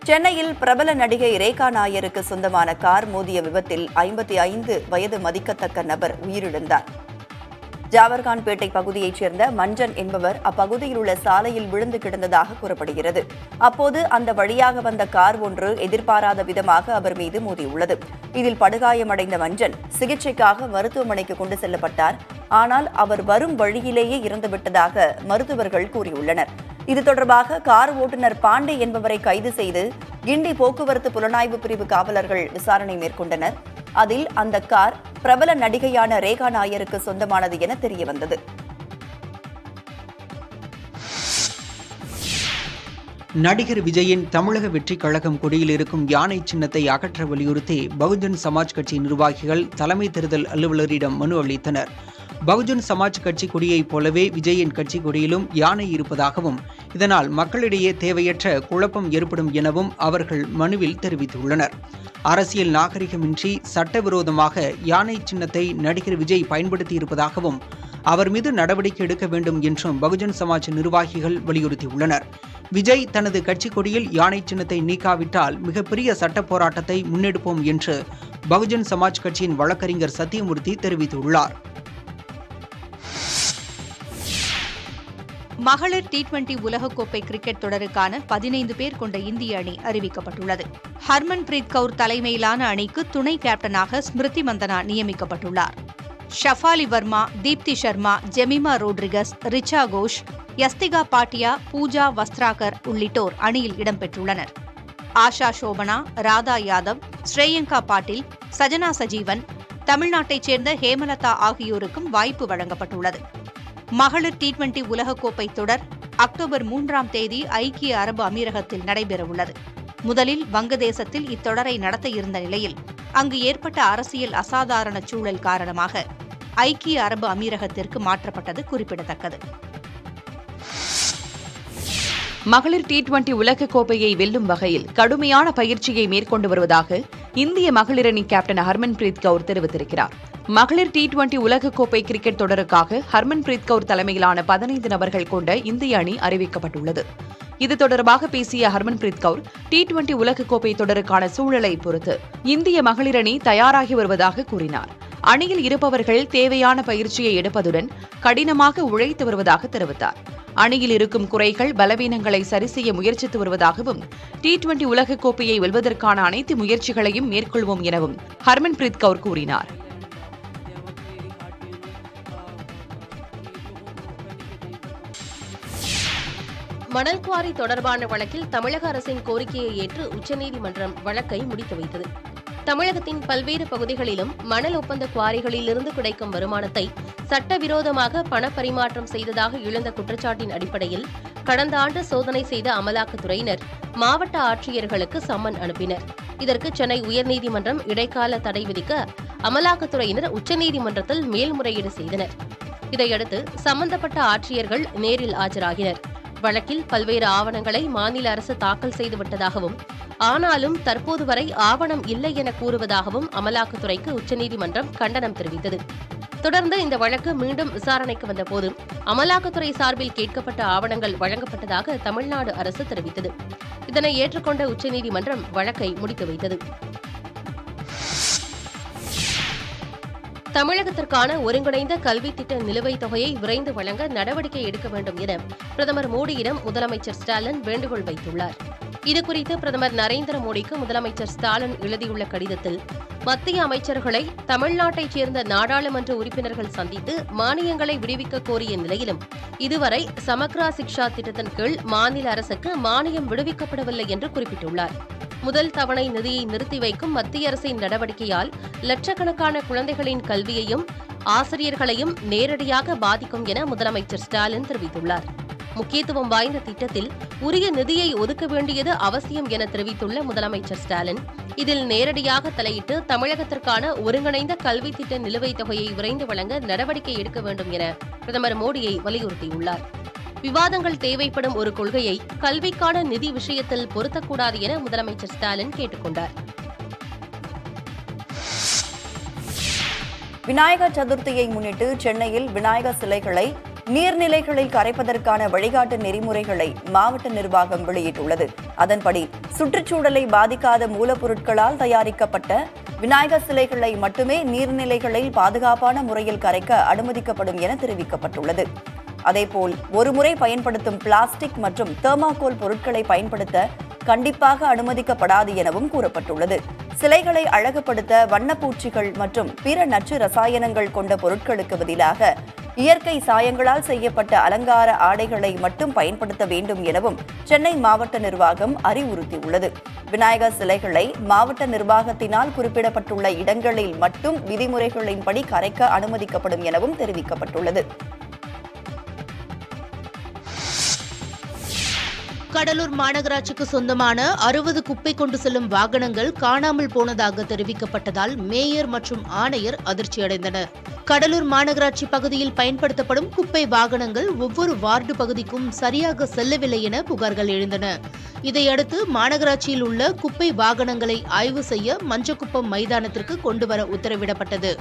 சென்னையில் பிரபல நடிகை ரேகா நாயருக்கு சொந்தமான கார் மோதிய விபத்தில் 55 வயது மதிக்கத்தக்க நபர் உயிரிழந்தார். ஜாவர்கான்பேட்டை பகுதியைச் சேர்ந்த மஞ்சன் என்பவர் அப்பகுதியில் உள்ள சாலையில் விழுந்து கிடந்ததாக கூறப்படுகிறது. அப்போது அந்த வழியாக வந்த கார் ஒன்று எதிர்பாராத விதமாக அவர் மீது மோதியுள்ளது. இதில் படுகாயமடைந்த மஞ்சன் சிகிச்சைக்காக மருத்துவமனைக்கு கொண்டு செல்லப்பட்டார். ஆனால் அவர் வரும் வழியிலேயே இறந்துவிட்டதாக மருத்துவர்கள் கூறியுள்ளனர். இது தொடர்பாக கார் ஓட்டுநர் பாண்டே என்பவரை கைது செய்து கிண்டி போக்குவரத்து புலனாய்வு பிரிவு காவலர்கள் விசாரணை மேற்கொண்டனர். அதில் அந்த கார் பிரபல நடிகையான ரேகா நாயருக்கு சொந்தமானது என தெரியவந்தது. நடிகர் விஜயின் தமிழக வெற்றிக் கழகம் கொடியில் இருக்கும் யானை சின்னத்தை அகற்ற வலியுறுத்தி பகுஜன் சமாஜ் கட்சி நிர்வாகிகள் தலைமை தேர்தல் அலுவலரிடம் மனு அளித்தனர். பகுஜன் சமாஜ் கட்சி கொடியைப் போலவே விஜயின் கட்சி கொடியிலும் யானை இருப்பதாகவும் இதனால் மக்களிடையே தேவையற்ற குழப்பம் ஏற்படும் எனவும் அவர்கள் மனுவில் தெரிவித்துள்ளனர். அரசியல் நாகரிகமின்றி சட்டவிரோதமாக யானை சின்னத்தை நடிகர் விஜய் பயன்படுத்தியிருப்பதாகவும் அவர் மீது நடவடிக்கை எடுக்க வேண்டும் என்றும் பகுஜன் சமாஜ் நிர்வாகிகள் வலியுறுத்தியுள்ளனர். விஜய் தனது கட்சி கொடியில் யானை சின்னத்தை நீக்காவிட்டால் மிகப்பெரிய சட்ட போராட்டத்தை முன்னெடுப்போம் என்று பகுஜன் சமாஜ் கட்சியின் வழக்கறிஞர் சத்தியமூர்த்தி தெரிவித்துள்ளார். மகளிர் T20 உலகக்கோப்பை கிரிக்கெட் தொடருக்கான 15 பேர் கொண்ட இந்திய அணி அறிவிக்கப்பட்டுள்ளது. ஹர்மன்பிரீத் கவுர் தலைமையிலான அணிக்கு துணை கேப்டனாக ஸ்மிருதி மந்தனா நியமிக்கப்பட்டுள்ளார். ஷஃபாலி வர்மா, தீப்தி சர்மா, ஜெமிமா ரோட்ரிகஸ், ரிச்சா கோஷ், யஸ்திகா பாட்டியா, பூஜா வஸ்திராகர் உள்ளிட்டோர் அணியில் இடம்பெற்றுள்ளனர். ஆஷா சோபனா, ராதா யாதவ், ஸ்ரேயங்கா பாட்டீல், சஜனா சஜீவன், தமிழ்நாட்டைச் சேர்ந்த ஹேமலதா ஆகியோருக்கும் வாய்ப்பு வழங்கப்பட்டுள்ளது. மகளிர் T20 உலகக்கோப்பை தொடர் அக்டோபர் 3ஆம் தேதி ஐக்கிய அரபு அமீரகத்தில் நடைபெறவுள்ளது. முதலில் வங்கதேசத்தில் இத்தொடரை நடத்த இருந்த நிலையில் அங்கு ஏற்பட்ட அரசியல் அசாதாரண சூழல் காரணமாக ஐக்கிய அரபு அமீரகத்திற்கு மாற்றப்பட்டது குறிப்பிடத்தக்கது. மகளிர் T20 உலகக்கோப்பையை வெல்லும் வகையில் கடுமையான பயிற்சியை மேற்கொண்டு வருவதாக இந்திய மகளிர் அணி கேப்டன் ஹர்மன்பிரீத் கவுர் தெரிவித்திருக்கிறார். மகளிர் T20 உலகக்கோப்பை கிரிக்கெட் தொடருக்காக ஹர்மன்பிரீத் கவுர் தலைமையிலான 15 நபர்கள் கொண்ட இந்திய அணி அறிவிக்கப்பட்டுள்ளது. இது தொடர்பாக பேசிய ஹர்மன்பிரீத் கவுர், T20 உலகக்கோப்பை தொடருக்கான சூழலை பொறுத்து இந்திய மகளிர் அணி தயாராகி வருவதாக கூறினார். அணியில் இருப்பவர்கள் தேவையான பயிற்சியை எடுப்பதுடன் கடினமாக உழைத்து வருவதாக தெரிவித்தார். அணியில் இருக்கும் குறைகள், பலவீனங்களை சரிசெய்ய முயற்சித்து வருவதாகவும் T20 உலகக்கோப்பையை வெல்வதற்கான அனைத்து முயற்சிகளையும் மேற்கொள்வோம் எனவும் ஹர்மன்பிரீத் கவுர் கூறினார். மணல் குவாரி தொடர்பான வழக்கில் தமிழக அரசின் கோரிக்கையை ஏற்று உச்சநீதிமன்றம் வழக்கை முடித்து வைத்தது. தமிழகத்தின் பல்வேறு பகுதிகளிலும் மணல் ஒப்பந்த குவாரிகளிலிருந்து கிடைக்கும் வருமானத்தை சட்டவிரோதமாக பணப்பரிமாற்றம் செய்ததாக எழுந்த குற்றச்சாட்டின் அடிப்படையில் கடந்த ஆண்டு சோதனை செய்த அமலாக்கத்துறையினர் மாவட்ட ஆட்சியர்களுக்கு சம்மன் அனுப்பினர். இதற்கு சென்னை உயர்நீதிமன்றம் இடைக்கால தடை விதிக்க அமலாக்கத்துறையினர் உச்சநீதிமன்றத்தில் மேல்முறையீடு செய்தனர். இதையடுத்து சம்பந்தப்பட்ட ஆட்சியர்கள் நேரில் ஆஜராகினர். வழக்கில் பல்வேறு ஆவணங்களை மாநில அரசு தாக்கல் செய்துவிட்டதாகவும் ஆனாலும் தற்போது வரை ஆவணம் இல்லை என கூறுவதாகவும் அமலாக்கத்துறைக்கு உச்சநீதிமன்றம் கண்டனம் தெரிவித்தது. தொடர்ந்து இந்த வழக்கு மீண்டும் விசாரணைக்கு வந்தபோது அமலாக்கத்துறை சார்பில் கேட்கப்பட்ட ஆவணங்கள் வழங்கப்பட்டதாக தமிழ்நாடு அரசு தெரிவித்தது. இதனை ஏற்றுக்கொண்ட உச்சநீதிமன்றம் வழக்கை முடித்து வைத்தது. தமிழகத்திற்கான ஒருங்கிணைந்த கல்வி திட்ட நிலுவைத் தொகையை விரைந்து வழங்க நடவடிக்கை எடுக்க வேண்டும் என பிரதமர் மோடியிடம் முதலமைச்சர் ஸ்டாலின் வேண்டுகோள் வைத்துள்ளார். இதுகுறித்து பிரதமர் நரேந்திர மோடிக்கு முதலமைச்சர் ஸ்டாலின் எழுதியுள்ள கடிதத்தில் மத்திய அமைச்சர்களை தமிழ்நாட்டைச் சேர்ந்த நாடாளுமன்ற உறுப்பினர்கள் சந்தித்து மானியங்களை விடுவிக்க கோரிய நிலையிலும் இதுவரை சமக்ரா சிக்ஷா திட்டத்தின் கீழ் மாநில அரசுக்கு மானியம் விடுவிக்கப்படவில்லை என்று குறிப்பிட்டுள்ளார். முதல் தவணை நிதியை நிறுத்தி வைக்கும் மத்திய அரசின் நடவடிக்கையால் லட்சக்கணக்கான குழந்தைகளின் கல்வியையும் ஆசிரியர்களையும் நேரடியாக பாதிக்கும் என முதலமைச்சர் ஸ்டாலின் தெரிவித்துள்ளார். முக்கியத்துவம் வாய்ந்த திட்டத்தில் உரிய நிதியை ஒதுக்க வேண்டியது அவசியம் என தெரிவித்துள்ள முதலமைச்சர் ஸ்டாலின், இதில் நேரடியாக தலையிட்டு தமிழகத்திற்கான ஒருங்கிணைந்த கல்வி திட்ட நிலுவைத் தொகையை விரைந்து வழங்க நடவடிக்கை எடுக்க வேண்டும் என பிரதமர் மோடியை வலியுறுத்தியுள்ளார். விவாதங்கள் தேவைப்படும் ஒரு கொள்கையை கல்விக்கான நிதி விஷயத்தில் பொருத்தக்கூடாது என முதலமைச்சர் ஸ்டாலின் கேட்டுக் கொண்டார். விநாயகர் சதுர்த்தியை முன்னிட்டு சென்னையில் விநாயகர் சிலைகளை நீர்நிலைகளில் கரைப்பதற்கான வழிகாட்டு நெறிமுறைகளை மாவட்ட நிர்வாகம் வெளியிட்டுள்ளது. அதன்படி சுற்றுச்சூழலை பாதிக்காத மூலப்பொருட்களால் தயாரிக்கப்பட்ட விநாயகர் சிலைகளை மட்டுமே நீர்நிலைகளில் பாதுகாப்பான முறையில் கரைக்க அனுமதிக்கப்படும் என தெரிவிக்கப்பட்டுள்ளது. அதேபோல் ஒருமுறை பயன்படுத்தும் பிளாஸ்டிக் மற்றும் தெர்மாகோல் பொருட்களை பயன்படுத்த கண்டிப்பாக அனுமதிக்கப்படாது எனவும் கூறப்பட்டுள்ளது. சிலைகளை அழகுபடுத்த வண்ணப்பூச்சிகள் மற்றும் பிற நச்சு ரசாயனங்கள் கொண்ட பொருட்களுக்கு பதிலாக இயற்கை சாயங்களால் செய்யப்பட்ட அலங்கார ஆடைகளை மட்டும் பயன்படுத்த வேண்டும் எனவும் சென்னை மாவட்ட நிர்வாகம் அறிவுறுத்தியுள்ளது. விநாயகர் சிலைகளை மாவட்ட நிர்வாகத்தினால் குறிப்பிடப்பட்டுள்ள இடங்களில் மட்டும் விதிமுறைகளின்படி கரைக்க அனுமதிக்கப்படும் எனவும் தெரிவிக்கப்பட்டுள்ளது. கடலூர் மாநகராட்சிக்கு சொந்தமான 60 குப்பை கொண்டு செல்லும் வாகனங்கள் காணாமல் போனதாக தெரிவிக்கப்பட்டதால் மேயர் மற்றும் ஆணையர் அதிர்ச்சியடைந்தனர். கடலூர் மாநகராட்சி பகுதியில் பயன்படுத்தப்படும் குப்பை வாகனங்கள் ஒவ்வொரு வார்டு பகுதிக்கும் சரியாக செல்லவில்லை என புகார்கள் எழுந்தன. இதையடுத்து மாநகராட்சியில் உள்ள குப்பை வாகனங்களை ஆய்வு செய்ய மஞ்சக்குப்பம் மைதானத்திற்கு கொண்டுவர உத்தரவிடப்பட்டது.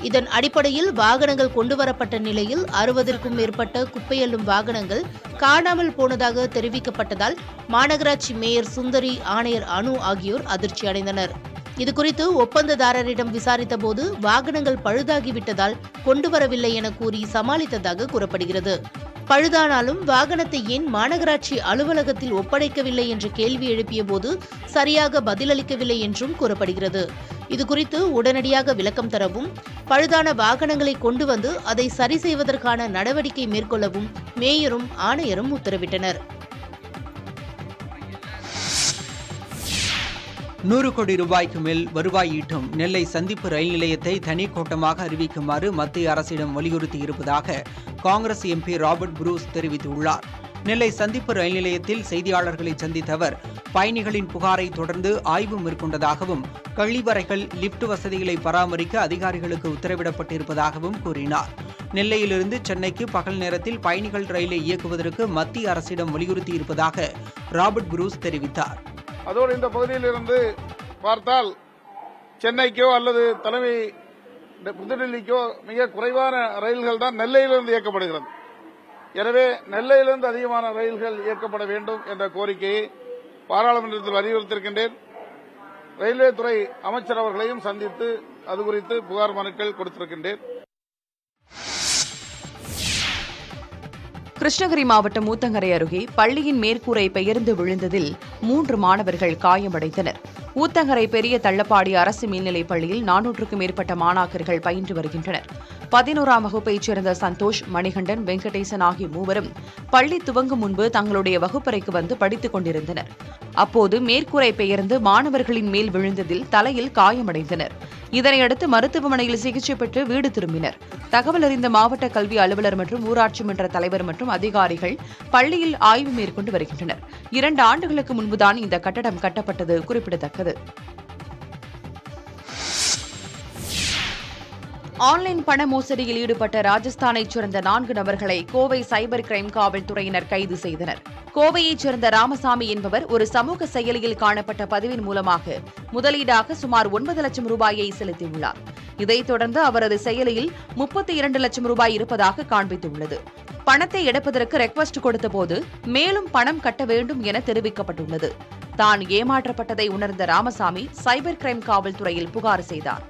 இதன் அடிப்படையில் வாகனங்கள் கொண்டுவரப்பட்ட நிலையில் 60ற்கும் மேற்பட்ட குப்பையள்ளும் வாகனங்கள் காணாமல் போனதாக தெரிவிக்கப்பட்டதால் மாநகராட்சி மேயர் சுந்தரி, ஆணையர் அனு ஆகியோர் அதிர்ச்சி அடைந்தனர். இதுகுறித்து ஒப்பந்ததாரரிடம் விசாரித்தபோது வாகனங்கள் பழுதாகிவிட்டதால் கொண்டுவரவில்லை என கூறி சமாளித்ததாக கூறப்படுகிறது. பழுதானாலும் வாகனத்தை ஏன் மாநகராட்சி அலுவலகத்தில் ஒப்படைக்கவில்லை என்ற கேள்வி எழுப்பிய போது சரியாக பதிலளிக்கவில்லை என்றும் கூறப்படுகிறது. இதுகுறித்து உடனடியாக விளக்கம் தரவும், பழுதான வாகனங்களை கொண்டு வந்து அதை சரி செய்வதற்கான நடவடிக்கை மேற்கொள்ளவும் மேயரும் ஆணையரும் உத்தரவிட்டனர். 100 கோடி ரூபாய்க்கு மேல் வருவாய் ஈட்டும் நெல்லை சந்திப்பு ரயில் நிலையத்தை தனி கோட்டமாக அறிவிக்குமாறு மத்திய அரசிடம் வலியுறுத்தி இருப்பதாக காங்கிரஸ் எம்பி ராபர்ட் புரூஸ் தெரிவித்துள்ளார். நெல்லை சந்திப்பு ரயில் நிலையத்தில் செய்தியாளர்களை சந்தித்த அவர், பயணிகளின் புகாரை தொடர்ந்து ஆய்வு மேற்கொண்டதாகவும் கழிவறைகள், லிப்ட் வசதிகளை பராமரிக்க அதிகாரிகளுக்கு உத்தரவிடப்பட்டிருப்பதாகவும் கூறினார். நெல்லையிலிருந்து சென்னைக்கு பகல் நேரத்தில் பயணிகள் ரயிலை இயக்குவதற்கு மத்திய அரசிடம் வலியுறுத்தி இருப்பதாக ராபர்ட் புரூஸ் தெரிவித்தார். அதோடு இந்த பகுதியிலிருந்து பார்த்தால் சென்னைக்கோ அல்லது தலைமை புதுடெல்லிக்கோ மிக குறைவான ரயில்கள் தான் நெல்லையிலிருந்து இயக்கப்படுகிறது. எனவே நெல்லையிலிருந்து அதிகமான ரயில்கள் இயக்கப்பட வேண்டும் என்ற கோரிக்கையை பாராளுமன்றத்தில் வலியுறுத்தியிருக்கின்றேன். ரயில்வே துறை அமைச்சர் அவர்களையும் சந்தித்து அது குறித்து புகார் மனுக்கள் கொடுத்திருக்கின்றேன். கிருஷ்ணகிரி மாவட்டம் ஊத்தங்கரை அருகே பள்ளியின் மேற்கூரை பெயர்ந்து விழுந்ததில் 3 மாணவர்கள் காயமடைந்தனர். ஊத்தங்கரை பெரிய தள்ளப்பாடி அரசு மேல்நிலைப் பள்ளியில் 400க்கும் மேற்பட்ட மாணாக்கர்கள் பயின்று வருகின்றனர். 11ஆம் வகுப்பைச் சேர்ந்த சந்தோஷ், மணிகண்டன், வெங்கடேசன் ஆகிய மூவரும் பள்ளி துவங்கும் முன்பு தங்களுடைய வகுப்பறைக்கு வந்து படித்துக் கொண்டிருந்தனர். அப்போது மேற்கூரை பெயர்ந்து மாணவர்களின் மேல் விழுந்ததில் தலையில் காயமடைந்தனர். இதனையடுத்து மருத்துவமனையில் சிகிச்சை பெற்று வீடு திரும்பினர். தகவல் அறிந்த மாவட்ட கல்வி அலுவலர் மற்றும் ஊராட்சி மன்ற தலைவர் மற்றும் அதிகாரிகள் பள்ளியில் ஆய்வு மேற்கொண்டு வருகின்றனர். 2 ஆண்டுகளுக்கு முன்புதான் இந்த கட்டடம் கட்டப்பட்டது குறிப்பிடத்தக்கது. ஆன்லைன் பண மோசடியில் ஈடுபட்ட ராஜஸ்தானைச் சேர்ந்த 4 நபர்களை கோவை சைபர் கிரைம் காவல்துறையினர் கைது செய்தனர். கோவையைச் சேர்ந்த ராமசாமி என்பவர் ஒரு சமூக செயலியில் காணப்பட்ட பதிவின் மூலமாக முதலீடாக சுமார் 9 லட்சம் ரூபாயை செலுத்தியுள்ளார். இதைத் தொடர்ந்து அவரது செயலியில் 32 லட்சம் ரூபாய் இருப்பதாக காண்பித்துள்ளது. பணத்தை எடுப்பதற்கு ரெக்வஸ்ட் கொடுத்தபோது மேலும் பணம் கட்ட வேண்டும் என தெரிவிக்கப்பட்டுள்ளது. தான் ஏமாற்றப்பட்டதை உணர்ந்த ராமசாமி சைபர் கிரைம் காவல்துறையில் புகார் செய்தார்.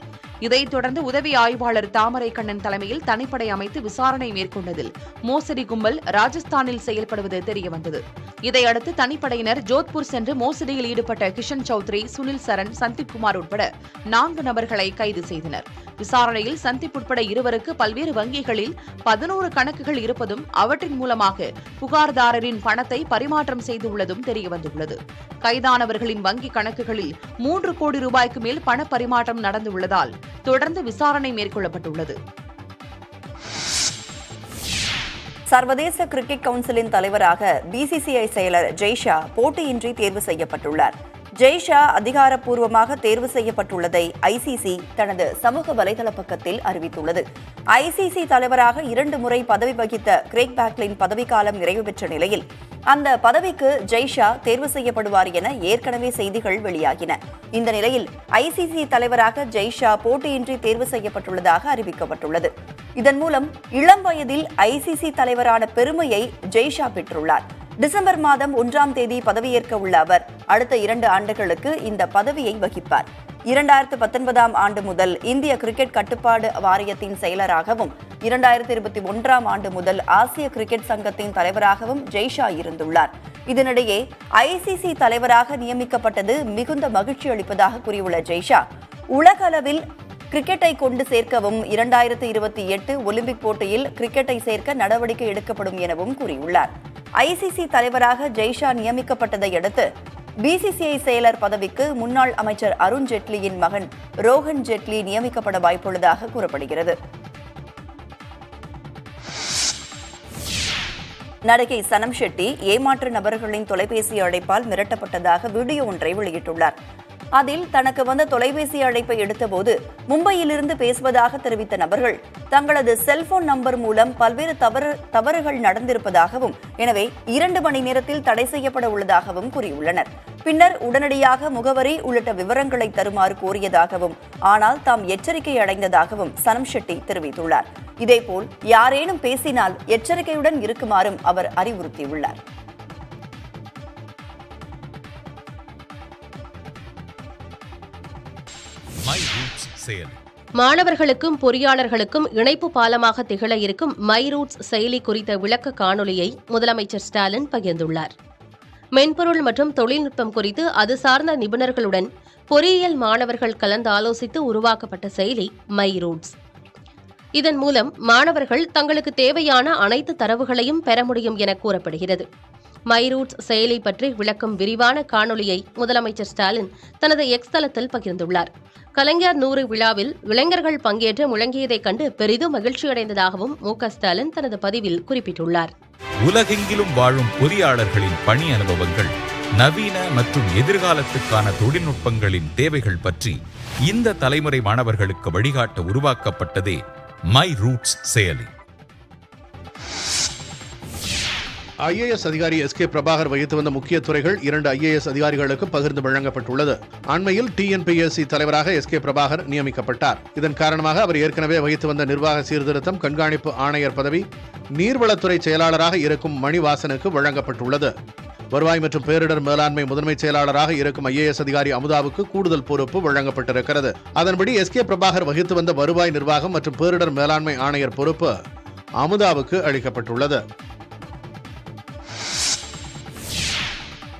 இதைத் தொடர்ந்து உதவி ஆய்வாளர் தாமரை கண்ணன் தலைமையில் தனிப்படை அமைத்து விசாரணை மேற்கொண்டதில் மோசடி கும்பல் ராஜஸ்தானில் செயல்படுவது தெரியவந்தது. இதையடுத்து தனிப்படையினர் ஜோத்பூர் சென்று மோசடியில் ஈடுபட்ட கிஷன் சௌத்ரி, சுனில் சரண், சந்தீப்குமார் உட்பட 4 நபர்களை கைது செய்தனர். விசாரணையில் சந்தீப் உட்பட 2 பல்வேறு வங்கிகளில் 11 கணக்குகள் இருப்பதும் அவற்றின் மூலமாக புகார்தாரரின் பணத்தை பரிமாற்றம் செய்துள்ளதும் தெரியவந்துள்ளது. கைதானவர்களின் வங்கி கணக்குகளில் 3 கோடி ரூபாய்க்கு மேல் பண பரிமாற்றம் நடந்துள்ளதால் தொடர்ந்து விசாரணை மேற்கொள்ளப்பட்டுள்ளது. சர்வதேச கிரிக்கெட் கவுன்சிலின் தலைவராக பிசிசிஐ செயலர் ஜெய்ஷா போட்டியின்றி தேர்வு செய்யப்பட்டுள்ளார். ஜெய்ஷா அதிகாரப்பூர்வமாக தேர்வு செய்யப்பட்டுள்ளதை ஐசிசி தனது சமூக வலைதள பக்கத்தில் அறிவித்துள்ளது. ஐசிசி தலைவராக 2 முறை பதவி வகித்த கிரெக் பேக்லின் பதவிக்காலம் நிறைவு பெற்ற நிலையில் அந்த பதவிக்கு ஜெய்ஷா தேர்வு செய்யப்படுவார் என ஏற்கனவே செய்திகள் வெளியாகின. இந்த நிலையில் ஐசிசி தலைவராக ஜெய்ஷா போட்டியின்றி தேர்வு செய்யப்பட்டுள்ளதாக அறிவிக்கப்பட்டுள்ளது. இதன் மூலம் இளம் வயதில் ஐசிசி தலைவரான பெருமையை ஜெய்ஷா பெற்றுள்ளார். டிசம்பர் மாதம் 1ஆம் தேதி பதவியேற்க உள்ள அவர் அடுத்த 2 ஆண்டுகளுக்கு இந்த பதவியை வகிப்பார். 2019ஆம் ஆண்டு முதல் இந்திய கிரிக்கெட் கட்டுப்பாடு வாரியத்தின் செயலராகவும் 2021ஆம் ஆண்டு முதல் ஆசிய கிரிக்கெட் சங்கத்தின் தலைவராகவும் ஜெய்ஷா இருந்துள்ளார். இதனிடையே ஐசிசி தலைவராக நியமிக்கப்பட்டது மிகுந்த மகிழ்ச்சி அளிப்பதாக கூறியுள்ள ஜெய்ஷா, உலக அளவில் கிரிக்கெட்டை கொண்டு சேர்க்கவும் 2028 ஒலிம்பிக் போட்டியில் கிரிக்கெட்டை சேர்க்க நடவடிக்கை எடுக்கப்படும் எனவும் கூறியுள்ளார். ஐசிசி தலைவராக ஜெய்ஷா நியமிக்கப்பட்டதை அடுத்து பிசிசிஐ செயலர் பதவிக்கு முன்னாள் அமைச்சர் அருண் ஜேட்லியின் மகன் ரோஹன் ஜேட்லி நியமிக்கப்பட வாய்ப்புள்ளதாக கூறப்படுகிறது. நடிகை சனம் ஷெட்டி ஏமாற்று நபர்களின் தொலைபேசி அழைப்பால் மிரட்டப்பட்டதாக வீடியோ ஒன்றை வெளியிட்டுள்ளார். அதில் தனக்கு வந்த தொலைபேசி அழைப்பை எடுத்தபோது மும்பையிலிருந்து பேசுவதாக தெரிவித்த நபர்கள் தங்களது செல்போன் நம்பர் மூலம் பல்வேறு தவறுகள் நடந்திருப்பதாகவும், எனவே 2 மணி நேரத்தில் தடை செய்யப்பட உள்ளதாகவும் கூறியுள்ளனர். பின்னர் உடனடியாக முகவரி உள்ளிட்ட விவரங்களை தருமாறு கோரியதாகவும், ஆனால் தாம் எச்சரிக்கை அடைந்ததாகவும் சனம் ஷெட்டி தெரிவித்துள்ளார். இதேபோல் யாரேனும் பேசினால் எச்சரிக்கையுடன் இருக்குமாறும் அவர் அறிவுறுத்தியுள்ளார். மாணவர்களுக்கும் பொறியாளர்களுக்கும் இணைப்பு பாலமாக திகழ இருக்கும் மை ரூட்ஸ் செயலி குறித்த விளக்க காணொலியை முதலமைச்சர் ஸ்டாலின் பகிர்ந்துள்ளார். மென்பொருள் மற்றும் தொழில்நுட்பம் குறித்து அது சார்ந்த நிபுணர்களுடன் பொறியியல் மாணவர்கள் கலந்து ஆலோசித்து உருவாக்கப்பட்ட செயலி மை ரூட்ஸ். இதன் மூலம் மாணவர்கள் தங்களுக்கு தேவையான அனைத்து தரவுகளையும் பெற முடியும் என கூறப்படுகிறது. மை ரூட்ஸ் செயலி பற்றி விளக்கும் விரிவான காணொலியை முதலமைச்சர் ஸ்டாலின் தனது எக்ஸ் தளத்தில் பகிர்ந்துள்ளார். கலைஞர் 100 விழாவில் இளைஞர்கள் பங்கேற்று முழங்கியதைக் கண்டு பெரிதும் மகிழ்ச்சியடைந்ததாகவும் மு.க.ஸ்டாலின் தனது பதிவில் குறிப்பிட்டுள்ளார். உலகெங்கிலும் வாழும் பொறியாளர்களின் பணி அனுபவங்கள், நவீன மற்றும் எதிர்காலத்துக்கான தொழில்நுட்பங்களின் தேவைகள் பற்றி இந்த தலைமுறை மாணவர்களுக்கு வழிகாட்ட உருவாக்கப்பட்டதே மை ரூட்ஸ் செயலி. IAS அதிகாரி SK பிரபாகர் வகித்து வந்த முக்கிய துறைகள் 2 IAS அதிகாரிகளுக்கு பகிர்ந்து வழங்கப்பட்டுள்ளது. அண்மையில் TNPSC தலைவராக SK பிரபாகர் நியமிக்கப்பட்டார். இதன் காரணமாக அவர் ஏற்கனவே வகித்து வந்த நிர்வாக சீர்திருத்தம் கண்காணிப்பு ஆணையர் பதவி நீர்வளத்துறை செயலாளராக இருக்கும் மணிவாசனுக்கு வழங்கப்பட்டுள்ளது. வருவாய் மற்றும் பேரிடர் மேலாண்மை முதன்மை செயலாளராக இருக்கும் IAS அதிகாரி அமுதாவுக்கு கூடுதல் பொறுப்பு வழங்கப்பட்டிருக்கிறது. அதன்படி SK பிரபாகர் வகித்து வந்த வருவாய் நிர்வாகம் மற்றும் பேரிடர் மேலாண்மை ஆணையர் பொறுப்பு அமுதாவுக்கு அளிக்கப்பட்டுள்ளது.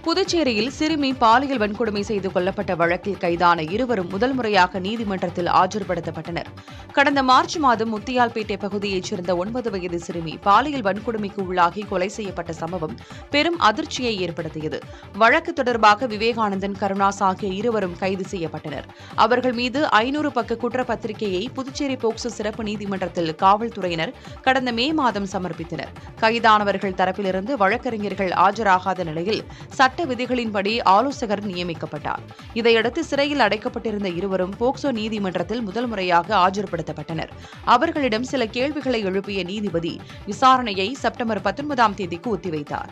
புதுச்சேரியில் சிறுமி பாலியல் வன்கொடுமை செய்து கொல்லப்பட்ட வழக்கில் கைதான இருவரும் முதல் முறையாக நீதிமன்றத்தில் ஆஜர்படுத்தப்பட்டனர். கடந்த மார்ச் மாதம் முத்தியால்பேட்டை பகுதியைச் சேர்ந்த 9 வயது சிறுமி பாலியல் வன்கொடுமைக்கு உள்ளாகி கொலை செய்யப்பட்ட சம்பவம் பெரும் அதிர்ச்சியை ஏற்படுத்தியது. வழக்கு தொடர்பாக விவேகானந்தன், கருணாஸ் ஆகிய இருவரும் கைது செய்யப்பட்டனர். அவர்கள் மீது 500 பக்க குற்றப்பத்திரிகையை புதுச்சேரி போக்சோ சிறப்பு நீதிமன்றத்தில் காவல்துறையினர் கடந்த மே மாதம் சமர்ப்பித்தனர். கைதானவர்கள் தரப்பிலிருந்து வழக்கறிஞர்கள் ஆஜராகாத நிலையில் சட்ட விதிகளின்படி ஆலோசகர் நியமிக்கப்பட்டார். இதையடுத்து சிறையில் அடைக்கப்பட்டிருந்த இருவரும் போக்சோ நீதிமன்றத்தில் முதல் முறையாக ஆஜர்படுத்தப்பட்டனர். அவர்களிடம் சில கேள்விகளை எழுப்பிய நீதிபதி விசாரணையை செப்டம்பர் 19ஆம் தேதிக்கு ஒத்திவைத்தார்.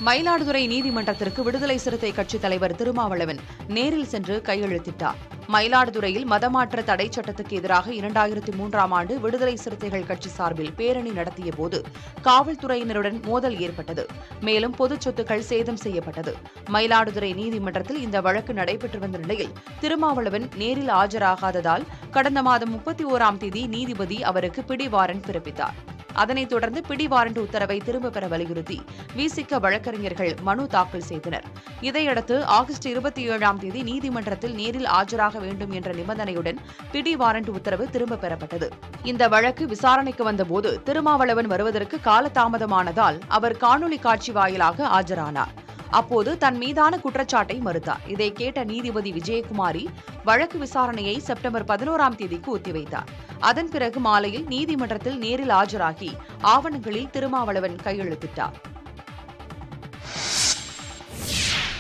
மயிலாடுதுறை நீதிமன்றத்திற்கு விடுதலை சிறுத்தை கட்சித் தலைவர் திருமாவளவன் நேரில் சென்று கையெழுத்திட்டார். மயிலாடுதுறையில் மதமாற்ற தடை சட்டத்துக்கு எதிராக 2003ஆம் ஆண்டு விடுதலை சிறுத்தைகள் கட்சி சார்பில் பேரணி நடத்திய போது காவல்துறையினருடன் மோதல் ஏற்பட்டது. மேலும் பொது சொத்துக்கள் சேதம் செய்யப்பட்டது. மயிலாடுதுறை நீதிமன்றத்தில் இந்த வழக்கு நடைபெற்று வந்த நிலையில் திருமாவளவன் நேரில் ஆஜராகாததால் கடந்த மாதம் 31ஆம் தேதி நீதிபதி அவருக்கு பிடி வாரண்ட் பிறப்பித்தார். அதனைத் தொடர்ந்து பிடி வாரண்ட் உத்தரவை திரும்பப் பெற வலியுறுத்தி விசிக வழக்கறிஞர்கள் மனு தாக்கல் செய்தனர். இதையடுத்து ஆகஸ்ட் 27ஆம் தேதி நீதிமன்றத்தில் நேரில் ஆஜராக வேண்டும் என்ற நிபந்தனையுடன் பிடி வாரண்ட் உத்தரவு திரும்பப் பெறப்பட்டது. இந்த வழக்கு விசாரணைக்கு வந்தபோது திருமாவளவன் வருவதற்கு காலதாமதமானதால் அவர் காணொலி காட்சி வாயிலாக ஆஜரானார். அப்போது தன் மீதான குற்றச்சாட்டை மறுத்தார். இதை கேட்ட நீதிபதி விஜயகுமாரி வழக்கு விசாரணையை செப்டம்பர் 11ஆம் தேதிக்கு ஒத்திவைத்தார். அதன் பிறகு மாலையில் நீதிமன்றத்தில் நேரில் ஆஜராகி ஆவணங்களில் திருமாவளவன் கையெழுத்திட்டார்.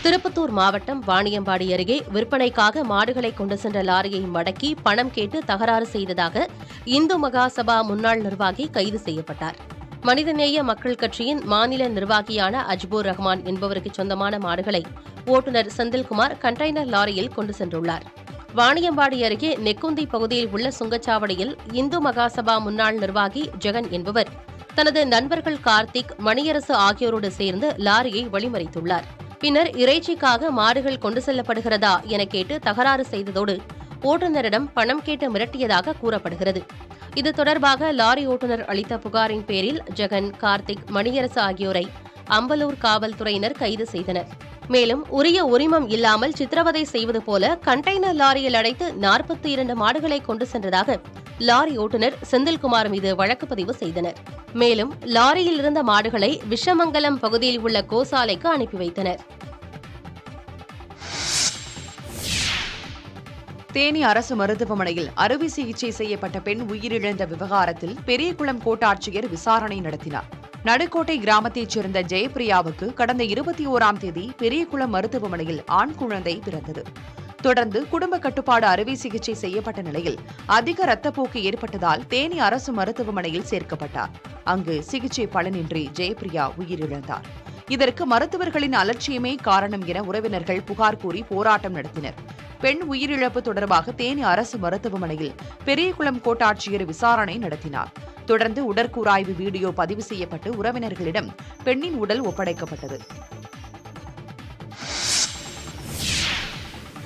திருப்பத்தூர் மாவட்டம் வாணியம்பாடி அருகே விற்பனைக்காக மாடுகளை கொண்டு சென்ற லாரியை மடக்கி பணம் கேட்டு தகராறு செய்ததாக இந்து மகாசபா முன்னாள் நிர்வாகி கைது செய்யப்பட்டார். மனிதநேய மக்கள் கட்சியின் மாநில நிர்வாகியான அஜ்பூர் ரஹ்மான் என்பவருக்கு சொந்தமான மாடுகளை ஓட்டுநர் செந்தில்குமார் கண்டெய்னர் லாரியில் கொண்டு சென்றுள்ளார். வாணியம்பாடி அருகே நெக்குந்தி பகுதியில் உள்ள சுங்கச்சாவடியில் இந்து மகாசபா முன்னாள் நிர்வாகி ஜெகன் என்பவர் தனது நண்பர்கள் கார்த்திக், மணியரசு ஆகியோரோடு சேர்ந்து லாரியை வழிமறித்துள்ளார். பின்னர் இறைச்சிக்காக மாடுகள் கொண்டு செல்லப்படுகிறதா என கேட்டு தகராறு செய்ததோடு ஓட்டுநரிடம் பணம் கேட்டு மிரட்டியதாக கூறப்படுகிறது. இது தொடர்பாக லாரி ஓட்டுநர் அளித்த புகாரின் பேரில் ஜெகன், கார்த்திக், மணியரசு ஆகியோரை அம்பலூர் காவல்துறையினர் கைது செய்தனர். மேலும் உரிய உரிமம் இல்லாமல் சித்திரவதை செய்வது போல கண்டெய்னர் லாரியில் அடைத்து 42 மாடுகளை கொண்டு சென்றதாக லாரி ஓட்டுநர் செந்தில்குமார் மீது வழக்கு பதிவு செய்தனர். மேலும் லாரியில் இருந்த மாடுகளை விஷமங்கலம் பகுதியில் உள்ள கோசாலைக்கு அனுப்பி வைத்தனர். தேனி அரசு மருத்துவமனையில் அறுவை சிகிச்சை செய்யப்பட்ட பெண் உயிரிழந்த விவகாரத்தில் பெரியகுளம் கோட்டாட்சியர் விசாரணை நடத்தினார். நடுக்கோட்டை கிராமத்தைச் சேர்ந்த ஜெயபிரியாவுக்கு கடந்த 21ஆம் தேதி பெரியகுளம் மருத்துவமனையில் ஆண் குழந்தை பிறந்தது. தொடர்ந்து குடும்ப கட்டுப்பாடு அறுவை சிகிச்சை செய்யப்பட்ட நிலையில் அதிக இரத்தப்போக்கு ஏற்பட்டதால் தேனி அரசு மருத்துவமனையில் சேர்க்கப்பட்டார். அங்கு சிகிச்சை பலனின்றி ஜெயபிரியா உயிரிழந்தார். இதற்கு மருத்துவர்களின் அலட்சியமே காரணம் என உறவினர்கள் புகார் கூறி போராட்டம் நடத்தினர். பெண் உயிரிழப்பு தொடர்பாக தேனி அரசு மருத்துவமனையில் பெரியகுளம் கோட்டாட்சியர் விசாரணை நடத்தினார். தொடர்ந்து உடற்கூராய்வு வீடியோ பதிவு செய்யப்பட்டு உறவினர்களிடம் பெண்ணின் உடல் ஒப்படைக்கப்பட்டது.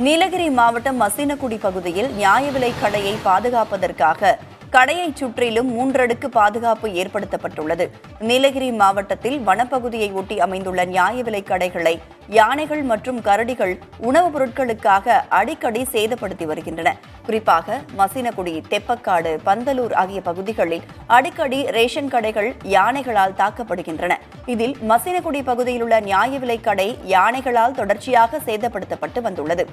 நீலகிரி மாவட்டம் மசினகுடி பகுதியில் நியாய விலைக் கடையை பாதுகாப்பதற்காக கடையைச் சுற்றிலும் 3 அடுக்கு பாதுகாப்பு ஏற்படுத்தப்பட்டுள்ளது. நீலகிரி மாவட்டத்தில் வனப்பகுதியை ஒட்டி அமைந்துள்ள நியாய விலைக் கடைகளை யானைகள் மற்றும் கரடிகள் உணவுப் பொருட்களுக்காக அடிக்கடி சேதப்படுத்தி வருகின்றன. குறிப்பாக மசினகுடி, தெப்பக்காடு, பந்தலூர் ஆகிய பகுதிகளில் அடிக்கடி ரேஷன் கடைகள் யானைகளால் தாக்கப்படுகின்றன. இதில் மசினகுடி பகுதியில் உள்ள நியாய விலைக் கடை யானைகளால் தொடர்ச்சியாக சேதப்படுத்தப்பட்டு வந்துள்ளது.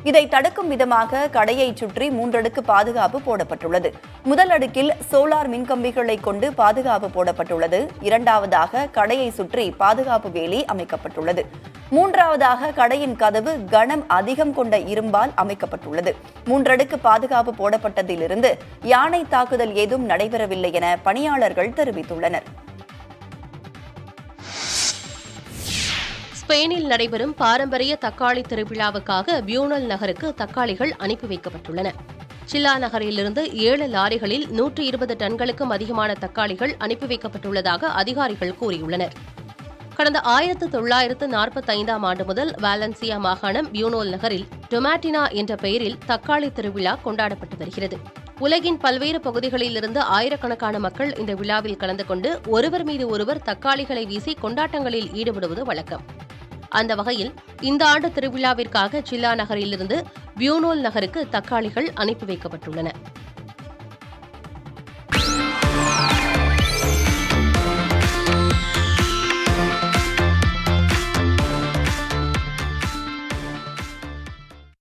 இதை தடுக்கும் விதமாக கடையை சுற்றி 3 அடுக்கு பாதுகாப்பு போடப்பட்டுள்ளது. முதல் அடுக்கில் சோலார் மின்கம்பிகளை கொண்டு பாதுகாப்பு போடப்பட்டுள்ளது. இரண்டாவதாக கடையை சுற்றி பாதுகாப்பு வேலி அமைக்கப்பட்டுள்ளது. மூன்றாவதாக கடையின் கதவு கனம் அதிகம் கொண்ட இரும்பால் அமைக்கப்பட்டுள்ளது. 3 அடுக்கு பாதுகாப்பு போடப்பட்டதிலிருந்து யானை தாக்குதல் ஏதும் நடைபெறவில்லை என பணியாளர்கள் தெரிவித்துள்ளனர். ஸ்பெயினில் நடைபெறும் பாரம்பரிய தக்காளி திருவிழாவுக்காக பியூனல் நகருக்கு தக்காளிகள் அனுப்பி வைக்கப்பட்டுள்ளன. சில்லா நகரிலிருந்து 7 லாரிகளில் 120 டன்களுக்கும் அதிகமான தக்காளிகள் அனுப்பி வைக்கப்பட்டுள்ளதாக அதிகாரிகள் கூறியுள்ளனர். கடந்த 1945ஆம் ஆண்டு முதல் வாலன்சியா மாகாணம் பியூனோல் நகரில் டொமாட்டினா என்ற பெயரில் தக்காளி திருவிழா கொண்டாடப்பட்டு வருகிறது. உலகின் பல்வேறு பகுதிகளிலிருந்து ஆயிரக்கணக்கான மக்கள் இந்த விழாவில் கலந்து கொண்டு ஒருவர் மீது ஒருவர் தக்காளிகளை வீசி கொண்டாட்டங்களில் ஈடுபடுவது வழக்கம். அந்த வகையில் இந்த ஆண்டு திருவிழாவிற்காக சில்லா நகரிலிருந்து பியூனோல் நகருக்கு தக்காளிகள் அனுப்பி வைக்கப்பட்டுள்ளன.